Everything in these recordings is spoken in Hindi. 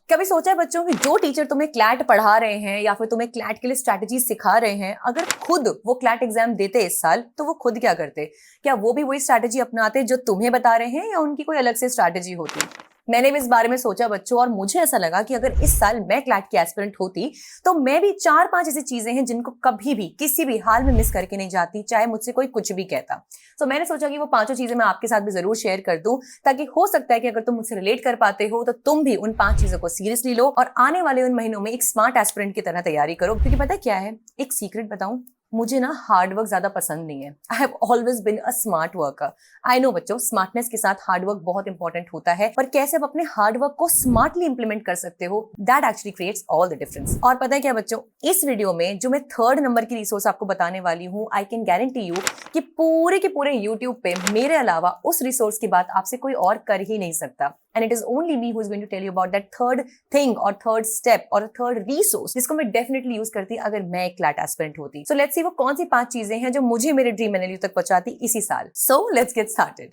कभी सोचा है बच्चों कि जो टीचर तुम्हें क्लैट पढ़ा रहे हैं या फिर तुम्हें क्लैट के लिए स्ट्रैटेजी सिखा रहे हैं, अगर खुद वो क्लैट एग्जाम देते इस साल तो वो खुद क्या करते? क्या वो भी वही स्ट्रैटेजी अपनाते जो तुम्हें बता रहे हैं या उनकी कोई अलग से स्ट्रैटेजी होती? मैंने भी इस बारे में सोचा बच्चों, और मुझे ऐसा लगा कि अगर इस साल मैं क्लैट की एस्पिरेंट होती तो मैं भी 4-5 ऐसी चीजें हैं जिनको कभी भी किसी भी हाल में मिस करके नहीं जाती, चाहे मुझसे कोई कुछ भी कहता। तो मैंने सोचा कि वो 5 चीजें मैं आपके साथ भी जरूर शेयर कर दूं, ताकि हो सकता है कि अगर तुम मुझसे रिलेट कर पाते हो तो तुम भी उन 5 चीजों को सीरियसली लो और आने वाले उन महीनों में एक स्मार्ट एस्पिरेंट की तरह तैयारी करो। क्योंकि पता क्या है, एक सीक्रेट बताऊं, मुझे ना हार्ड वर्क ज्यादा पसंद नहीं है। I have always been a smart worker. I know बच्चों, स्मार्टनेस के साथ हार्ड वर्क बहुत इंपॉर्टेंट होता है, पर कैसे आप अपने हार्ड वर्क को स्मार्टली इंप्लीमेंट कर सकते हो, that actually creates all the difference. और पता है क्या बच्चों, इस वीडियो में जो मैं 3rd नंबर की रिसोर्स आपको बताने वाली हूँ, आई कैन गारंटी यू कि पूरे के पूरे यूट्यूब पे मेरे अलावा उस रिसोर्स की बात आपसे कोई और कर ही नहीं सकता। And it is only me who is going to tell you about that 3rd thing और 3rd स्टेप और 3rd रिसोर्स, जिसको मैं डेफिनेटली यूज करती अगर मैं एक क्लैट एस्पिरेंट होती। सो लेट्स सी वो कौन सी 5 चीजें हैं जो मुझे मेरे ड्रीम एनएलयू तक पहुंचाती इसी साल। So let's get started.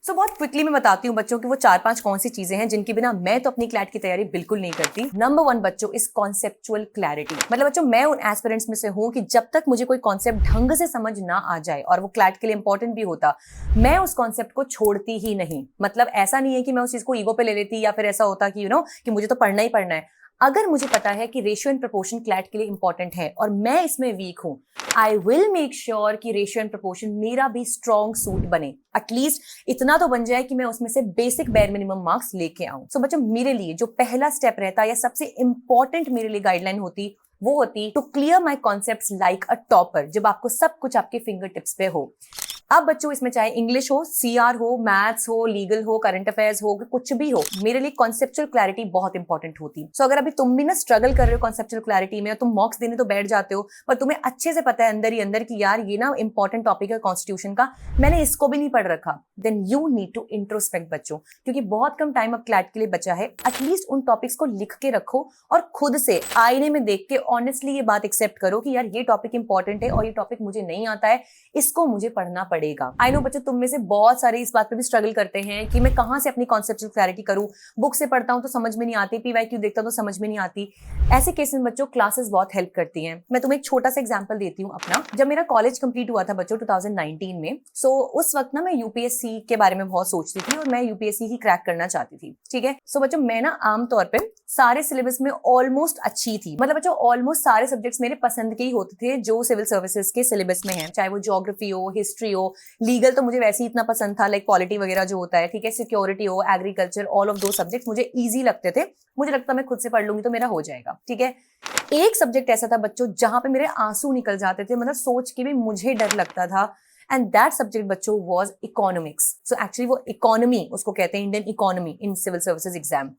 बहुत क्विकली मैं बताती हूँ बच्चों की वो 4-5 कौन सी चीजें हैं जिनके बिना मैं तो अपनी क्लैट की तैयारी बिल्कुल नहीं करती। नंबर 1 बच्चों इस कॉन्सेप्चुअल क्लैरिटी। मतलब बच्चों, मैं उन एस्पिरेंट्स में से हूं कि जब तक मुझे कोई कॉन्सेप्ट ढंग से समझ ना आ जाए, और वो क्लैट के लिए इंपॉर्टेंट भी होता, मैं उस कॉन्सेप्ट को छोड़ती ही नहीं। मतलब ऐसा नहीं है कि मैं उस चीज को ईगो पे ले लेती या फिर ऐसा होता कि कि मुझे तो पढ़ना ही पढ़ना है। अगर मुझे पता है कि रेशियो एंड प्रोपोर्शन क्लैट के लिए इंपॉर्टेंट है और मैं इसमें वीक हूं, आई विल मेक श्योर कि रेशियो एंड प्रोपोर्शन मेरा भी स्ट्रॉन्ग सूट बने। एटलीस्ट इतना तो बन जाए कि मैं उसमें से बेसिक बेयर मिनिमम मार्क्स लेके आऊं। सो बच्चों, मेरे लिए जो पहला स्टेप रहता या सबसे इंपॉर्टेंट मेरे लिए गाइडलाइन होती, वो होती to clear my concepts like a topper. जब आपको सब कुछ आपके फिंगर टिप्स पे हो। अब बच्चों, इसमें चाहे इंग्लिश हो, सीआर हो, मैथ्स हो, लीगल हो, करंट अफेयर्स हो, कुछ भी हो, मेरे लिए कॉन्सेप्चुअल क्लैरिटी बहुत इंपॉर्टेंट होती। सो अगर अभी तुम भी ना स्ट्रगल कर रहे हो कॉन्सेप्चुअल क्लैरिटी में, तुम मॉक्स देने तो बैठ जाते हो, पर तुम्हें अच्छे से पता है अंदर ही अंदर कि यार ये ना इंपॉर्टेंट टॉपिक है कॉन्स्टिट्यूशन का, मैंने इसको भी नहीं पढ़ रखा, then you need to introspect बच्चों। क्योंकि बहुत कम टाइम अब क्लैट के लिए बचा है। एटलीस्ट उन टॉपिक्स को लिख के रखो और खुद से आईने में देख के ऑनेस्टली ये बात एक्सेप्ट करो कि यार ये टॉपिक इंपॉर्टेंट है और ये टॉपिक मुझे नहीं आता है, इसको मुझे पढ़ना पड़ेगा। आई नो बच्चों, तुम में से बहुत सारे इस बात पे भी स्ट्रगल करते हैं कि मैं कहां से अपनी कॉन्सेप्चुअल क्लैरिटी करूं, बुक से पढ़ता हूं तो समझ में नहीं आती, पीवाईक्यू देखता हूं तो समझ में नहीं आती। ऐसे केस में बच्चों क्लासेस बहुत हेल्प करती हैं। मैं तुम्हें एक छोटा सा एग्जांपल देती हूं अपना। जब मेरा कॉलेज कंप्लीट हुआ था बच्चों 2019 में, उस वक्त ना मैं यूपीएससी के बारे में बहुत सोचती थी और मैं यूपीएससी ही क्रैक करना चाहती थी। ठीक है, सो बच्चों मैं ना आमतौर पर सारे सिलेबस में ऑलमोस्ट अच्छी थी। मतलब बच्चों ऑलमोस्ट सारे सब्जेक्ट्स मेरे पसंद के ही होते थे जो सिविल सर्विसेज के सिलेबस में है, चाहे वो ज्योग्राफी हो, हिस्ट्री हो, लीगल तो मुझे वैसे ही इतना पसंद था, लाइक पॉलिटी वगैरह जो होता है, ठीक है, सिक्योरिटी हो, एग्रीकल्चर, ऑल ऑफ दो सब्जेक्ट मुझे इजी लगते थे। मुझे लगता मैं खुद से पढ़ लूंगी तो मेरा हो जाएगा। ठीक है, एक सब्जेक्ट ऐसा था बच्चों जहां पे मेरे आंसू निकल जाते थे, मतलब सोच के भी मुझे डर लगता था, एंड दैट सब्जेक्ट बच्चों वाज इकोनॉमिक्स। सो एक्चुअली वो इकोनॉमी उसको कहते हैं, Indian economy in civil services exam.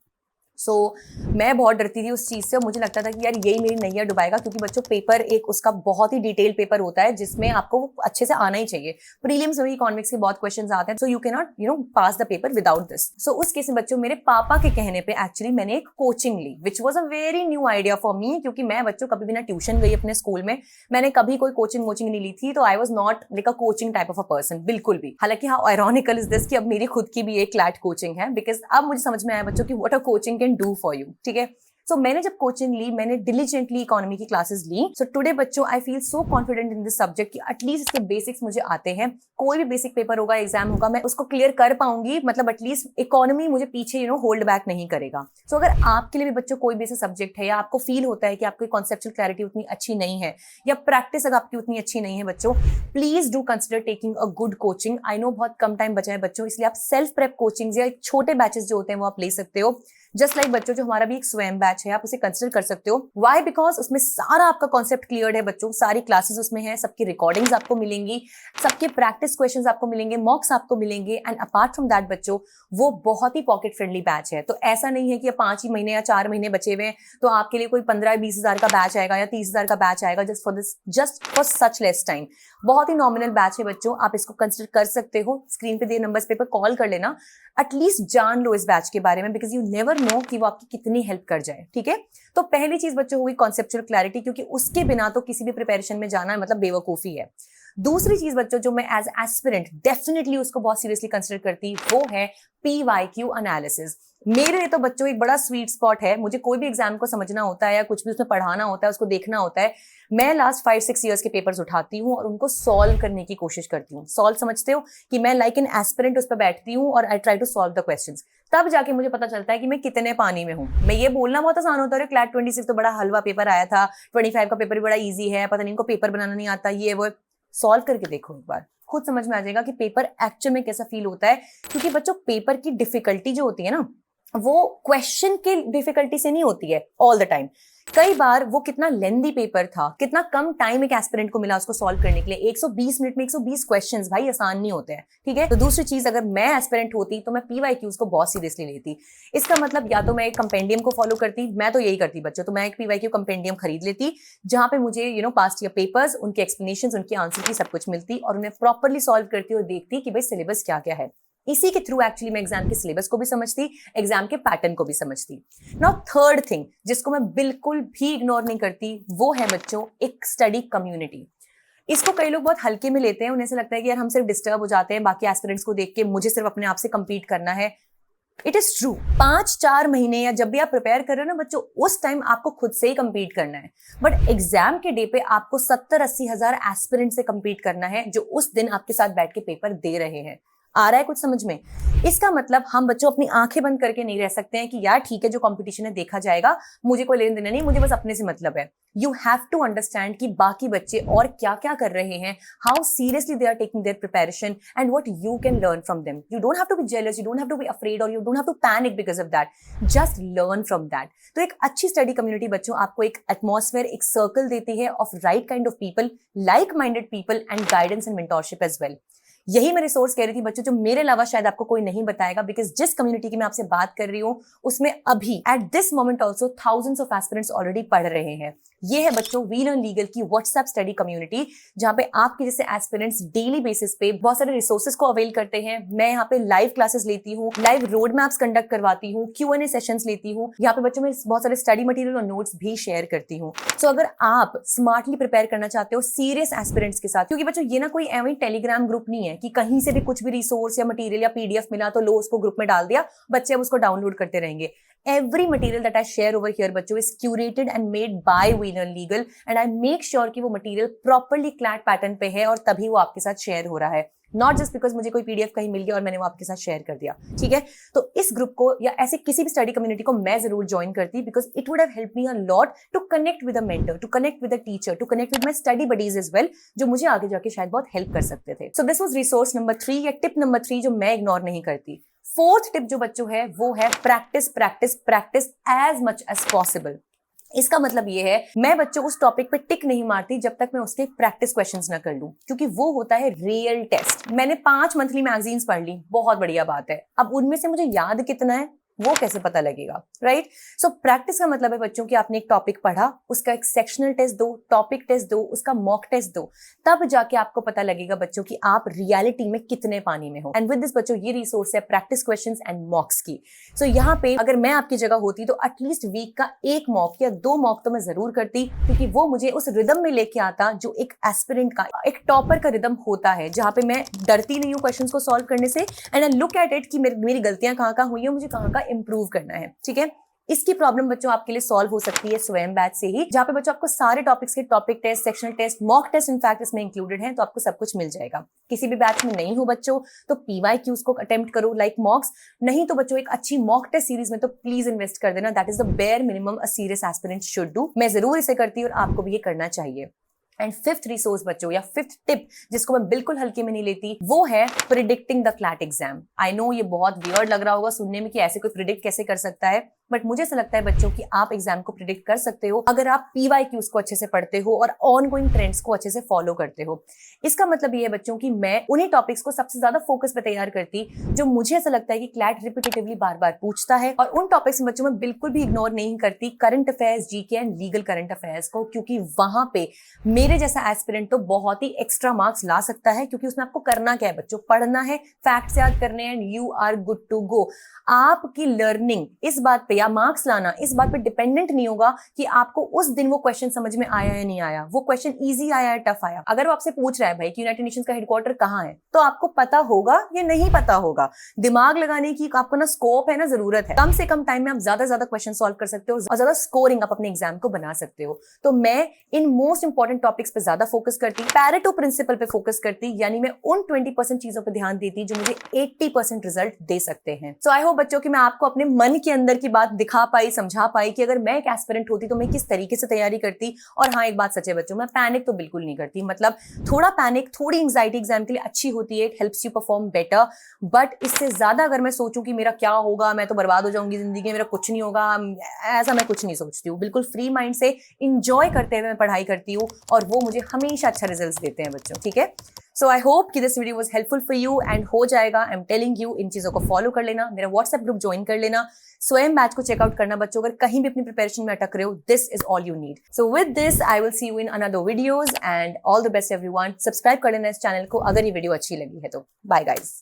मैं बहुत डरती थी उस चीज से और मुझे लगता था कि यार यही मेरी नैया डुबाएगा, क्योंकि बच्चों पेपर एक उसका बहुत ही डिटेल पेपर होता है जिसमें आपको वो अच्छे से आना ही चाहिए। प्रीलिम्स में इकोनॉमिक्स के बहुत क्वेश्चंस आते हैं, so you can not pass the paper without this. So उस केस में बच्चों मेरे पापा के कहने पे एक्चुअली मैंने एक कोचिंग ली, which was a very new idea for me. क्योंकि मैं बच्चों कभी भी ना ट्यूशन गई अपने स्कूल में, मैंने कभी कोई कोचिंग नहीं ली थी, तो I was not like a coaching type of a person, बिल्कुल भी। हालांकि हाँ, आयरॉनिकल इज दिस कि अब मेरी खुद की भी एक क्लैट कोचिंग है, बिकॉज अब मुझे समझ में आया बच्चों की what a coaching can do for you. ठीक है, सो मैंने जब कोचिंग ली, मैंने डिलीजेंटली इकोनॉमी की क्लासेस ली। सो टुडे बच्चों I feel so confident in this subject कि एटलीस्ट इसके बेसिक्स मुझे आते हैं। कोई भी बेसिक पेपर होगा, एग्जाम होगा, मैं उसको क्लियर कर पाऊंगी। मतलब एटलीस्ट इकोनॉमी मुझे पीछे होल्ड बैक नहीं करेगा। सो अगर आपके लिए भी बच्चों कोई भी ऐसा सब्जेक्ट है या आपको फील होता है कि आपकी कॉन्सेप्चुअल क्लैरिटी उतनी अच्छी नहीं है या प्रैक्टिस अगर आपकी उतनी अच्छी नहीं है बच्चों, please do consider taking a good coaching. I know बहुत कम टाइम बचा है बच्चों, इसलिए आप सेल्फ प्रेप कोचिंग या छोटे बैचेस जो होते हैं वो आप ले सकते हो। जस्ट लाइक बच्चों जो हमारा भी एक स्वयं बैच है, आप उसे कंसिडर कर सकते हो। व्हाई? बिकॉज उसमें सारा आपका कॉन्सेप्ट क्लियर है बच्चों, सारी क्लासेस उसमें है, सबकी रिकॉर्डिंग्स आपको मिलेंगी, सबके प्रैक्टिस क्वेश्चंस आपको मिलेंगे, मॉक्स आपको मिलेंगे, एंड अपार्ट फ्रॉम दैट बच्चों वो बहुत ही पॉकेट फ्रेंडली बैच है। तो ऐसा नहीं है कि 5 ही महीने या 4 महीने बचे हुए हैं तो आपके लिए कोई 15-20 हजार का बैच आएगा या 30 हजार का बैच आएगा just for such less time. बहुत ही नॉमिनल बैच है बच्चों, आप इसको कंसिडर कर सकते हो। स्क्रीन पे दिए नंबर्स पे कॉल कर लेना, एटलीस्ट जान लो इस बैच के बारे में, बिकॉज यू नेवर नो कि वो आपकी कितनी हेल्प कर जाए। ठीक है, तो पहली चीज बच्चों हुई कॉन्सेप्चुअल क्लैरिटी, क्योंकि उसके बिना तो किसी भी प्रिपरेशन में जाना मतलब बेवकूफी है। दूसरी चीज बच्चों जो मैं एज एस्पिरेंट डेफिनेटली उसको बहुत सीरियसली कंसिडर करती, वो है PYQ एनालिसिस। मेरे लिए तो बच्चों एक बड़ा स्वीट स्पॉट है। मुझे कोई भी एग्जाम को समझना होता है या कुछ भी उसमें पढ़ाना होता है, उसको देखना होता है, मैं लास्ट 5-6 ईयर्स के पेपर्स उठाती हूँ और उनको सॉल्व करने की कोशिश करती हूँ। सॉल्व समझते हो कि मैं लाइक एन एस्पिरेंट उस पर बैठती हूँ और I try to solve the questions. तब जाके मुझे पता चलता है कि मैं कितने पानी में हूँ। मैं ये बोलना बहुत आसान होता है, क्लैट 26 तो बड़ा हलवा पेपर आया था, 25 का पेपर भी बड़ा ईजी है, पता नहीं इनको पेपर बनाना नहीं आता, ये वो। सॉल्व करके देखो एक बार, खुद समझ में आ जाएगा कि पेपर एक्चुअल में कैसा फील होता है। क्योंकि बच्चों पेपर की डिफिकल्टी जो होती है ना, वो क्वेश्चन के डिफिकल्टी से नहीं होती है ऑल द टाइम। कई बार वो कितना लेंदी पेपर था, कितना कम टाइम एक एस्पिरेंट को मिला उसको सॉल्व करने के लिए। 120 मिनट में 120 क्वेश्चंस भाई आसान नहीं होते हैं, ठीक है। तो दूसरी चीज, अगर मैं एस्पिरेंट होती तो मैं PYQs को बहुत सीरियसली लेती। इसका मतलब या तो मैं एक कंपेंडियम को फॉलो करती, मैं तो यही करती बच्चों, तो मैं एक PYQ कंपेंडियम खरीद लेती जहां पे मुझे पास्ट ईयर पेपर्स, उनके एक्सप्लेनेशंस, उनके आंसर की सब कुछ मिलती और उन्हें प्रॉपरली सॉल्व करती और देखती कि भाई सिलेबस क्या क्या है। इसी के थ्रू एक्चुअली मैं एग्जाम के सिलेबस को भी समझती, एग्जाम के पैटर्न को भी समझती। नाउ थर्ड थिंग जिसको मैं बिल्कुल भी इग्नोर नहीं करती, वो है बच्चों एक स्टडी कम्युनिटी। इसको कई लोग बहुत हल्के में लेते हैं, उन्हें ऐसा लगता है कि यार हम सिर्फ डिस्टर्ब हो जाते हैं बाकी एस्पिरेंट्स को देख के, मुझे सिर्फ अपने आप से कंपीट करना है। इट इज ट्रू, 5-4 महीने या जब भी आप प्रिपेयर कर रहे हो ना बच्चों, उस टाइम आपको खुद से ही कंपीट करना है। बट एग्जाम के डे पे आपको 70-80 हजार एस्पिरेंट से कंपीट करना है जो उस दिन आपके साथ बैठ के पेपर दे रहे हैं। आ रहा है कुछ समझ में? इसका मतलब हम बच्चों अपनी आंखें बंद करके नहीं रह सकते हैं कि यार ठीक है जो कंपटीशन है देखा जाएगा, मुझे कोई लेना देना नहीं, मुझे बस अपने से मतलब है। यू हैव टू अंडरस्टैंड कि बाकी बच्चे और क्या क्या कर रहे हैं, how seriously they are taking their preparation and what you can learn from them. You don't have to be jealous, you don't have to be afraid और you don't have to panic because of that, just learn from that. तो एक अच्छी स्टडी कम्युनिटी बच्चों आपको एक एटमॉस्फेयर, एक सर्कल देती है of right kind of people, like minded people and guidance and mentorship as well. यही मैं रिसोर्स कह रही थी बच्चों जो मेरे अलावा शायद आपको कोई नहीं बताएगा, बिकॉज जिस कम्युनिटी की मैं आपसे बात कर रही हूँ उसमें अभी at this moment also thousands of aspirants already पढ़ रहे हैं। ये है बच्चों वी लर्न लीगल की व्हाट्सएप स्टडी कम्युनिटी, जहां पे आपके जैसे एस्पिरेंट्स डेली बेसिस पे बहुत सारे रिसोर्सेज को अवेल करते हैं। मैं यहाँ पे लाइव क्लासेस लेती हूँ, लाइव रोड मैप्स कंडक्ट करवाती हूँ, Q&A सेशंस लेती हूँ, यहाँ पे बच्चों में बहुत सारे स्टडी मटेरियल और नोट्स भी शेयर करती हूँ। सो अगर आप स्मार्टली प्रिपेयर करना चाहते हो सीरियस एस्पिरेंट्स के साथ, क्योंकि बच्चों ये ना कोई एवं टेलीग्राम ग्रुप नहीं है कि कहीं से भी कुछ भी रिसोर्स या मटेरियल या PDF मिला तो लो उसको ग्रुप में डाल दिया, बच्चे अब उसको डाउनलोड करते रहेंगे। Every material that I share over here बच्चों is curated and made by We Learn Legal and I make sure कि वो मटेरियल प्रॉपरली क्लैट पैटर्न पे है और तभी वो आपके साथ शेयर हो रहा है, नॉट जस्ट बिकॉज मुझे कोई PDF कहीं मिल गया और मैंने वो आपके साथ शेयर कर दिया, ठीक है। तो इस ग्रुप को या ऐसे किसी भी स्टडी कम्युनिटी को मैं जरूर ज्वाइन करती, because it would have help me a lot to connect with a mentor, to connect with a teacher, to connect with my study buddies as well, जो मुझे आगे जाके शायद बहुत हेल्प कर सकते थे। So this was resource number 3 या टिप नंबर 3 जो मैं इग्नोर नहीं करती। फोर्थ टिप जो बच्चों है वो है practice practice practice as much as possible. इसका मतलब ये है मैं बच्चों उस टॉपिक पे टिक नहीं मारती जब तक मैं उसके प्रैक्टिस क्वेश्चंस ना कर लूं, क्योंकि वो होता है रियल टेस्ट। मैंने 5 मंथली मैगजीन्स पढ़ ली, बहुत बढ़िया बात है, अब उनमें से मुझे याद कितना है वो कैसे पता लगेगा, राइट। सो प्रैक्टिस का मतलब है बच्चों कि आपने एक टॉपिक पढ़ा, उसका एक सेक्शनल टेस्ट दो, टॉपिक टेस्ट दो, उसका मॉक टेस्ट दो, तब जाके आपको पता लगेगा बच्चों कि आप रियलिटी में कितने पानी में हो। एंड विद दिस बच्चों ये रिसोर्स है प्रैक्टिस क्वेश्चंस एंड मॉक्स की। सो यहाँ पे अगर मैं आपकी जगह होती तो एटलीस्ट वीक का 1 मॉक या 2 मॉक तो मैं जरूर करती, क्योंकि वो मुझे उस रिदम में लेके आता जो एक एस्पिरेंट का, एक टॉपर का रिदम होता है, जहां पे मैं डरती नहीं हूँ क्वेश्चंस को सॉल्व करने से and I look at it कि मेरी गलतियां कहाँ हुई है, मुझे कहाँ इंप्रूव करना है, ठीक है। इसकी प्रॉब्लम बच्चों आपके लिए सॉल्व हो सकती है स्वयं बैच से ही, जहां पे बच्चों आपको सारे टॉपिक्स के topic test, sectional test, mock test in fact इसमें इंक्लूडेड हैं, तो आपको सब कुछ मिल जाएगा। किसी भी बैच में नहीं हो बच्चों तो PYQs को अटेम्प्ट करो लाइक मॉक्स, नहीं तो बच्चों एक अच्छी मॉक टेस्ट सीरीज में तो प्लीज इन्वेस्ट कर देना। That is the bare minimum a serious aspirant should do. मैं जरूर इसे करती हूँ और आपको भी ये करना चाहिए। एंड फिफ्थ रिसोर्स बच्चों या फिफ्थ टिप जिसको मैं बिल्कुल हल्के में नहीं लेती, वो है predicting the CLAT exam. I know ये बहुत वियर्ड लग रहा होगा सुनने में कि ऐसे कोई प्रिडिक्ट कैसे कर सकता है, बट मुझे ऐसा लगता है बच्चों कि आप एग्जाम को प्रिडिक्ट कर सकते हो अगर आप PYQs को अच्छे से पढ़ते हो और ऑनगोइंग ट्रेंड्स को अच्छे से फॉलो करते हो। इसका मतलब ये है बच्चों कि मैं उन्हीं टॉपिक्स को सबसे ज्यादा फोकस पे तैयार करती जो मुझे ऐसा लगता है कि क्लैट रिपीटेटिवली बार बार पूछता है, और उन टॉपिक्स में बच्चों में बिल्कुल भी इग्नोर नहीं करती current affairs, GK and legal current affairs को, क्योंकि वहां पे मेरे जैसा एस्पिरेंट तो बहुत ही एक्स्ट्रा मार्क्स ला सकता है, क्योंकि उसमें आपको करना क्या है बच्चों, पढ़ना है, फैक्ट्स याद करने हैं and you are good to go. आपकी लर्निंग इस बात पे या मार्क्स लाना इस बात पे डिपेंडेंट नहीं होगा कि आपको उस दिन वो क्वेश्चन समझ में आया या नहीं आया, वो क्वेश्चन इजी आया या टफ आया। अगर वो आपसे पूछ रहा है भाई कि यूनाइटेड नेशंस का हेडक्वार्टर कहाँ है, तो आपको पता होगा या नहीं पता होगा। दिमाग लगाने की आपको ना स्कोप है ना जरूरत है। कम से कम टाइम में आप ज्यादा क्वेश्चन सॉल्व कर सकते हो और ज्यादा स्कोरिंग आप अपने एग्जाम को बना सकते हो। तो मैं इन मोस्ट इंपॉर्टेंट टॉपिक्स पे ज्यादा फोकस करती, पैरेटो प्रिंसिपल पे फोकस करती, यानी मैं उन 20% चीजों पे ध्यान देती जो मुझे 80% रिजल्ट दे सकते हैं। सो आई होप बच्चों कि मैं आपको अपने मन के अंदर की बात दिखा पाई, समझा पाई कि अगर मैं एक एस्पिरेंट होती तो मैं किस तरीके से तैयारी करती। और हाँ, एक बात सच है बच्चों, मैं पैनिक तो बिल्कुल नहीं करती। मतलब थोड़ा पैनिक, थोड़ी एंजाइटी एग्जाम के लिए अच्छी होती है, it helps you perform better. But इससे ज्यादा अगर मैं सोचूं कि मेरा क्या होगा, मैं तो बर्बाद हो जाऊंगी जिंदगी में, मेरा कुछ नहीं होगा, ऐसा मैं कुछ नहीं सोचती हूँ। बिल्कुल फ्री माइंड से इंजॉय करते हुए मैं पढ़ाई करती हूँ और वो मुझे हमेशा अच्छा रिजल्ट देते हैं बच्चों। ठीक है, सो आई होप कि this video was helpful for you and हो जाएगा। आई एम टेलिंग यू, इन चीजों को फॉलो कर लेना, मेरा व्हाट्सएप ग्रुप ज्वाइन कर लेना, स्वयं बैच को चेकआउट करना बच्चों। अगर कहीं भी अपनी प्रिपरेशन में अटक रहे हो, this is all you need. So with this I will see you in another videos and all the best everyone. Subscribe कर लेना इस चैनल को अगर ये वीडियो अच्छी लगी है तो। Bye guys.